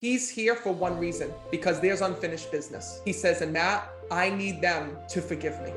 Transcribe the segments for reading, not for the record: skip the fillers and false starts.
He's here for one reason, because there's unfinished business. He says, and Matt, I need them to forgive me.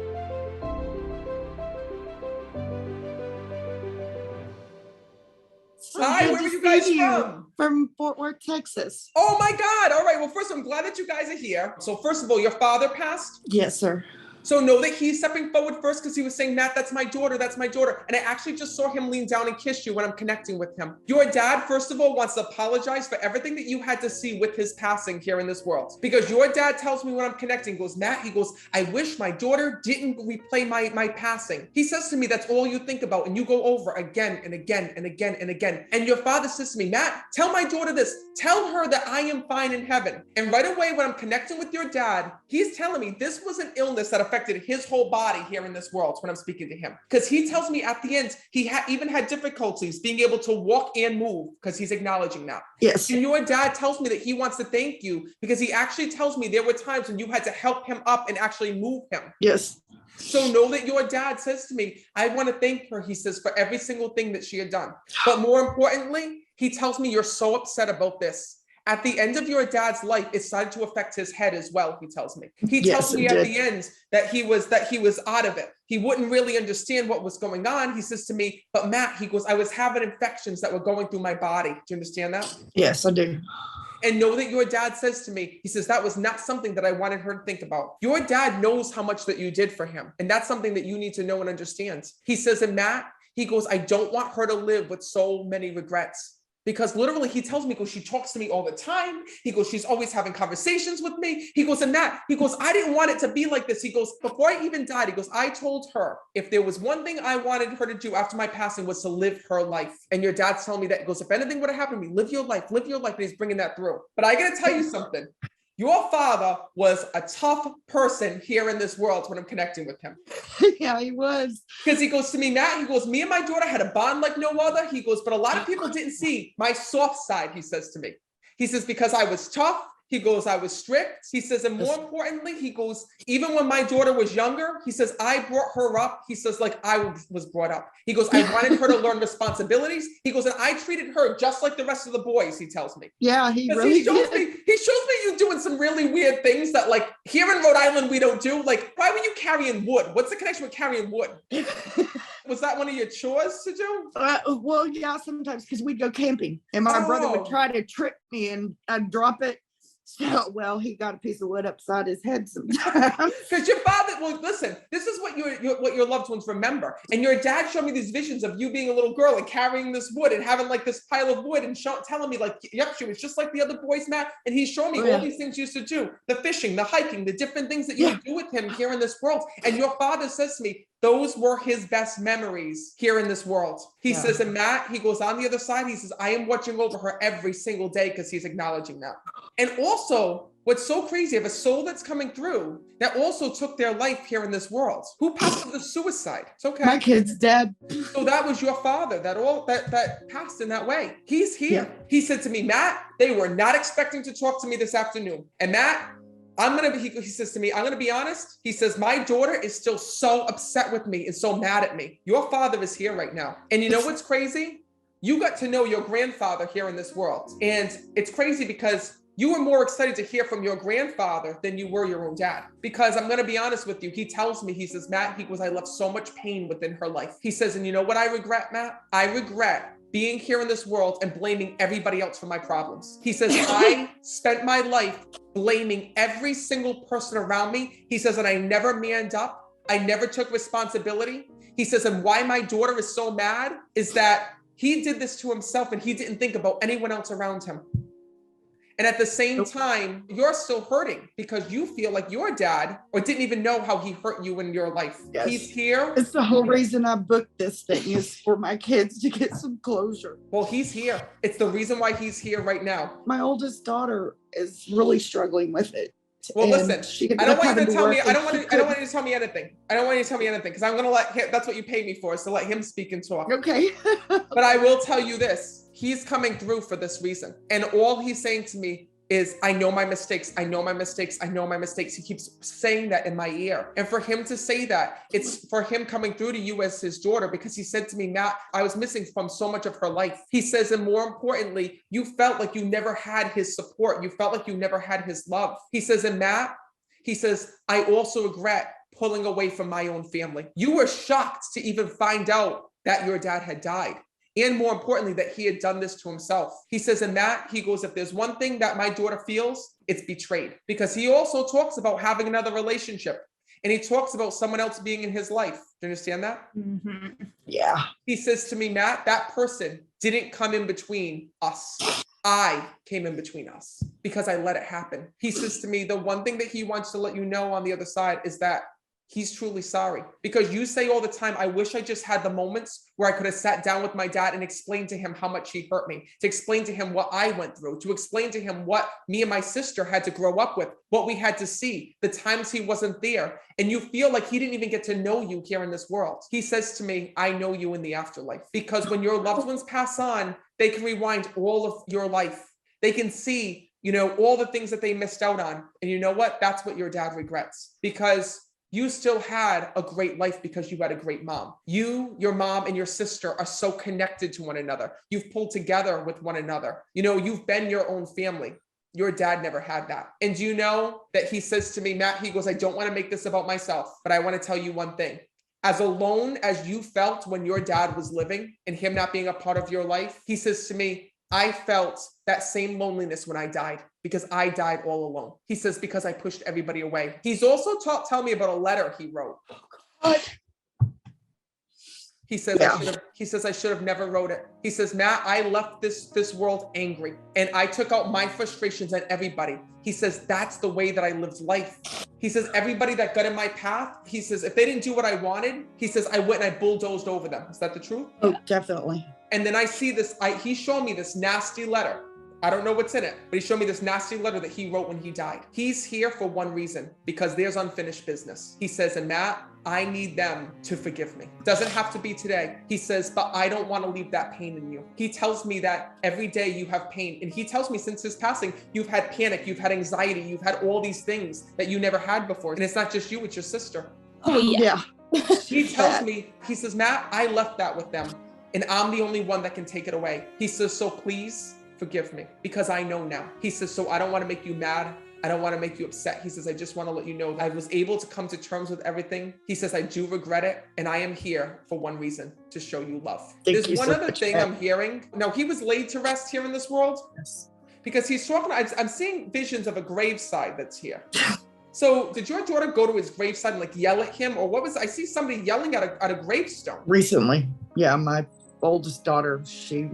So Hi, where are you guys from? From Fort Worth, Texas. Oh my God. All right. Well, first, I'm glad that you guys are here. So first of all, your father passed? Yes, sir. So know that he's stepping forward first because he was saying, Matt, that's my daughter. That's my daughter. And I actually just saw him lean down and kiss you when I'm connecting with him. Your dad, first of all, wants to apologize for everything that you had to see with his passing here in this world. Because your dad tells me when I'm connecting, goes, Matt, he goes, I wish my daughter didn't replay my passing. He says to me, that's all you think about. And you go over again and again and again and again. And your father says to me, Matt, tell my daughter this. Tell her that I am fine in heaven. And right away, when I'm connecting with your dad, he's telling me this was an illness that affected his whole body here in this world when I'm speaking to him. Because he tells me at the end, he even had difficulties being able to walk and move because he's acknowledging that. Yes. And your dad tells me that he wants to thank you because he actually tells me there were times when you had to help him up and actually move him. Yes. So know that your dad says to me, I want to thank her, he says, for every single thing that she had done. But more importantly, he tells me you're so upset about this. At the end of your dad's life, it started to affect his head as well, he tells me. He tells me at the end that he was out of it. He wouldn't really understand what was going on. He says to me, but Matt, he goes, I was having infections that were going through my body. Do you understand that? Yes, I do. And know that your dad says to me, he says, that was not something that I wanted her to think about. Your dad knows how much that you did for him. And that's something that you need to know and understand. He says, and Matt, he goes, I don't want her to live with so many regrets. Because literally he tells me, he goes, she talks to me all the time. He goes, she's always having conversations with me. He goes, and Matt, he goes, I didn't want it to be like this. He goes, before I even died, he goes, I told her if there was one thing I wanted her to do after my passing was to live her life. And your dad's telling me that. He goes, if anything would have happened to me, live your life. And he's bringing that through. But I got to tell you something. Your father was a tough person here in this world when I'm connecting with him. Yeah, he was. Because he goes to me, Matt, he goes, me and my daughter had a bond like no other. He goes, but a lot of people didn't see my soft side, he says to me. He says, because I was tough. He goes, I was strict. He says, and more importantly, he goes, even when my daughter was younger, he says, I brought her up. He says, like I was brought up. He goes, I wanted her to learn responsibilities. He goes, and I treated her just like the rest of the boys, he tells me. Yeah, he really shows me you doing some really weird things that like here in Rhode Island, we don't do. Like, why were you carrying wood? What's the connection with carrying wood? Was that one of your chores to do? Well, yeah, sometimes because we'd go camping and my brother would try to trick me and I'd drop it. So, well, he got a piece of wood upside his head sometimes. Because your father, well, listen, this is what your loved ones remember. And your dad showed me these visions of you being a little girl and carrying this wood and having like this pile of wood and telling me like, yep, she was just like the other boys, Matt. And he's showing me all these things you used to do, the fishing, the hiking, the different things that you would do with him here in this world. And your father says to me, those were his best memories here in this world. He says, and Matt, he goes on the other side, he says, I am watching over her every single day because he's acknowledging that. And also, what's so crazy, of a soul that's coming through that also took their life here in this world. Who passed with a suicide? It's okay. My kid's dead. So that was your father that passed in that way. He's here. Yeah. He said to me, Matt, they were not expecting to talk to me this afternoon. And Matt, he says to me, I'm going to be honest. He says, my daughter is still so upset with me and so mad at me. Your father is here right now. And you know what's crazy? You got to know your grandfather here in this world. And it's crazy because you were more excited to hear from your grandfather than you were your own dad. Because I'm going to be honest with you. He tells me, he says, Matt, he goes, I left so much pain within her life. He says, and you know what I regret, Matt? I regret being here in this world and blaming everybody else for my problems. He says, I spent my life blaming every single person around me. He says, and I never manned up. I never took responsibility. He says, and why my daughter is so mad is that he did this to himself and he didn't think about anyone else around him. And at the same time, you're still hurting because you feel like your dad or didn't even know how he hurt you in your life. Yes. He's here. It's the whole reason I booked this thing is for my kids to get some closure. Well, he's here. It's the reason why he's here right now. My oldest daughter is really struggling with it. Well, listen, I don't want you to tell me. I don't want you to tell me anything. I don't want you to tell me anything because I'm going to let him. That's what you pay me for, is to let him speak and talk. Okay. But I will tell you this. He's coming through for this reason. And all he's saying to me is, I know my mistakes. I know my mistakes. I know my mistakes. He keeps saying that in my ear. And for him to say that, it's for him coming through to you as his daughter, because he said to me, Matt, I was missing from so much of her life. He says, and more importantly, you felt like you never had his support. You felt like you never had his love. He says, and Matt, he says, I also regret pulling away from my own family. You were shocked to even find out that your dad had died. And more importantly, that he had done this to himself. He says, and Matt, he goes, if there's one thing that my daughter feels, it's betrayed. Because he also talks about having another relationship. And he talks about someone else being in his life. Do you understand that? Mm-hmm. Yeah. He says to me, Matt, that person didn't come in between us. I came in between us because I let it happen. He says to me, the one thing that he wants to let you know on the other side is that he's truly sorry, because you say all the time, I wish I just had the moments where I could have sat down with my dad and explained to him how much he hurt me, to explain to him what I went through, to explain to him what me and my sister had to grow up with, what we had to see, the times he wasn't there. And you feel like he didn't even get to know you here in this world. He says to me, I know you in the afterlife, because when your loved ones pass on, they can rewind all of your life. They can see, all the things that they missed out on. And you know what? That's what your dad regrets, because you still had a great life because you had a great mom. You, your mom, and your sister are so connected to one another. You've pulled together with one another. You've been your own family. Your dad never had that. And do you know that he says to me, Matt, he goes, I don't want to make this about myself, but I want to tell you one thing. As alone as you felt when your dad was living and him not being a part of your life, he says to me, I felt that same loneliness when I died, because I died all alone. He says, because I pushed everybody away. He's also telling me about a letter he wrote. God. He says, I should have never wrote it. He says, Matt, I left this world angry and I took out my frustrations on everybody. He says, that's the way that I lived life. He says, everybody that got in my path, he says, if they didn't do what I wanted, he says, I went and I bulldozed over them. Is that the truth? Oh, definitely. And then I see this, he showed me this nasty letter. I don't know what's in it, but he showed me this nasty letter that he wrote when he died. He's here for one reason, because there's unfinished business. He says, and Matt, I need them to forgive me. Doesn't have to be today. He says, but I don't want to leave that pain in you. He tells me that every day you have pain. And he tells me since his passing, you've had panic, you've had anxiety, you've had all these things that you never had before. And it's not just you, it's your sister. Oh, yeah. He tells me, he says, Matt, I left that with them and I'm the only one that can take it away. He says, so please forgive me, because I know now. He says, so I don't want to make you mad. I don't want to make you upset. He says, I just want to let you know I was able to come to terms with everything. He says, I do regret it. And I am here for one reason, to show you love. There's one other thing I'm hearing. No, he was laid to rest here in this world. Yes. Because he's talking, I'm seeing visions of a graveside that's here. So did your daughter go to his graveside and like yell at him? Or what was, I see somebody yelling at a gravestone. Recently. Yeah, my oldest daughter, she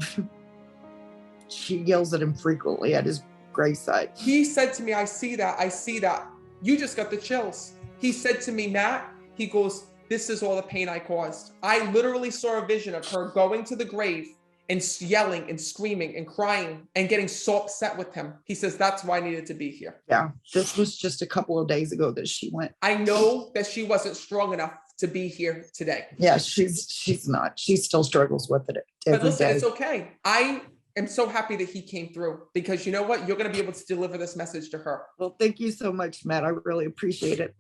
yells at him frequently at his graveside. He said to me, I see that. You just got the chills. He said to me, Matt, he goes, this is all the pain I caused. I literally saw a vision of her going to the grave and yelling and screaming and crying and getting so upset with him. He says, that's why I needed to be here. Yeah, this was just a couple of days ago that she went. I know that she wasn't strong enough to be here today. Yeah, she's not. She still struggles with it every But listen, day. it's okay. I am so happy that he came through, because you know what? You're going to be able to deliver this message to her. Well, thank you so much, Matt. I really appreciate it.